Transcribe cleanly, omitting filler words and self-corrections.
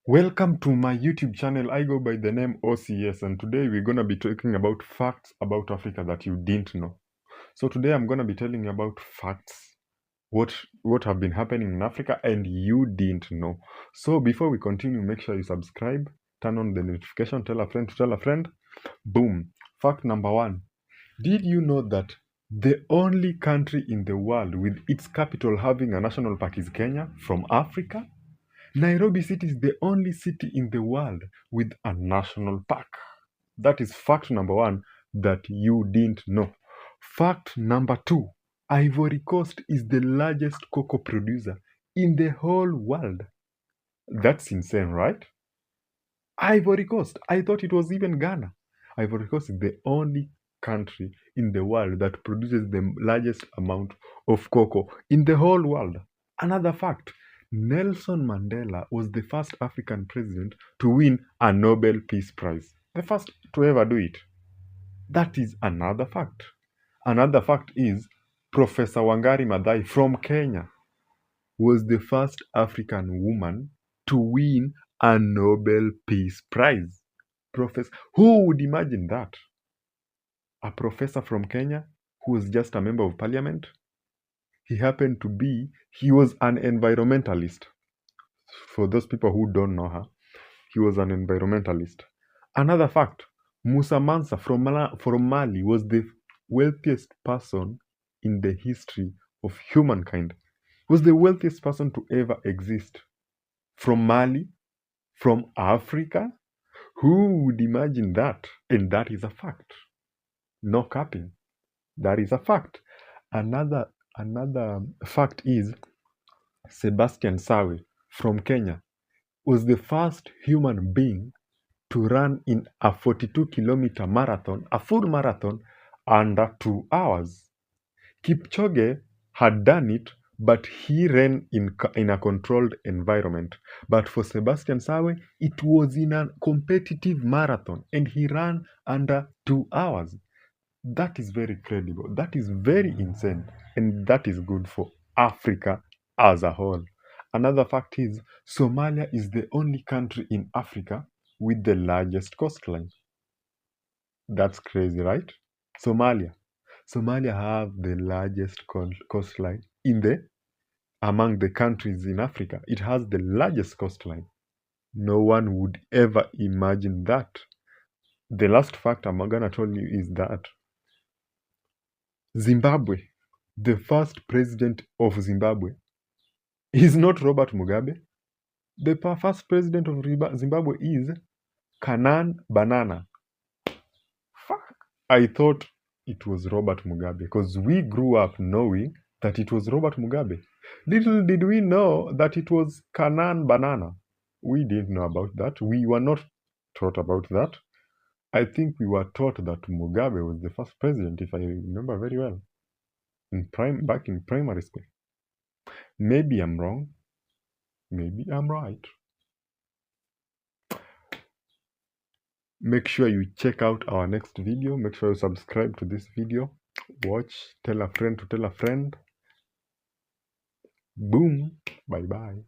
Welcome to my YouTube channel. I go by the name OCS, and today we're going to be talking about facts about Africa that you didn't know. So today I'm going to be telling you about facts, what have been happening in Africa and you didn't know. So before we continue, make sure you subscribe, turn on the notification, tell a friend to tell a friend. Boom. Fact number 1. Did you know that the only country in the world with its capital having a national park is Kenya from Africa? Nairobi City is the only city in the world with a national park. That is fact number 1 that you didn't know. Fact number 2. Ivory Coast is the largest cocoa producer in the whole world. That's insane, right? Ivory Coast. I thought it was even Ghana. Ivory Coast is the only country in the world that produces the largest amount of cocoa in the whole world. Another fact, Nelson Mandela was the first African president to win a Nobel Peace Prize. The first to ever do it. That is another fact. Another fact is Professor Wangari Maathai from Kenya was the first African woman to win a Nobel Peace Prize. Who would imagine that? A professor from Kenya who was just a member of parliament. He was an environmentalist. For those people who don't know her, he was an environmentalist. Another fact, Musa Mansa from Mali was the wealthiest person in the history of humankind. He was the wealthiest person to ever exist. From Mali, from Africa. Who would imagine that? And that is a fact. No capping. That is a fact. Another fact is Sebastian Sawe from Kenya was the first human being to run in a 42-kilometer marathon, a full marathon, under 2 hours. Kipchoge had done it, but he ran in a controlled environment. But for Sebastian Sawe, it was in a competitive marathon, and he ran under 2 hours. That is very credible. That is very insane, and that is good for Africa as a whole. Another fact is Somalia is the only country in Africa with the largest coastline. That's crazy, right? Somalia have the largest coastline among the countries in Africa. It has the largest coastline. No one would ever imagine that. The last fact I'm gonna tell you is that Zimbabwe, the first president of Zimbabwe, is not Robert Mugabe. The first president of Zimbabwe is Canaan Banana. Fuck. I thought it was Robert Mugabe because we grew up knowing that it was Robert Mugabe. Little did we know that it was Canaan Banana. We didn't know about that. We were not taught about that. I think we were taught that Mugabe was the first president, if I remember very well, back in primary school. Maybe I'm wrong. Maybe I'm right. Make sure you check out our next video. Make sure you subscribe to this video. Watch, tell a friend to tell a friend. Boom. Bye-bye.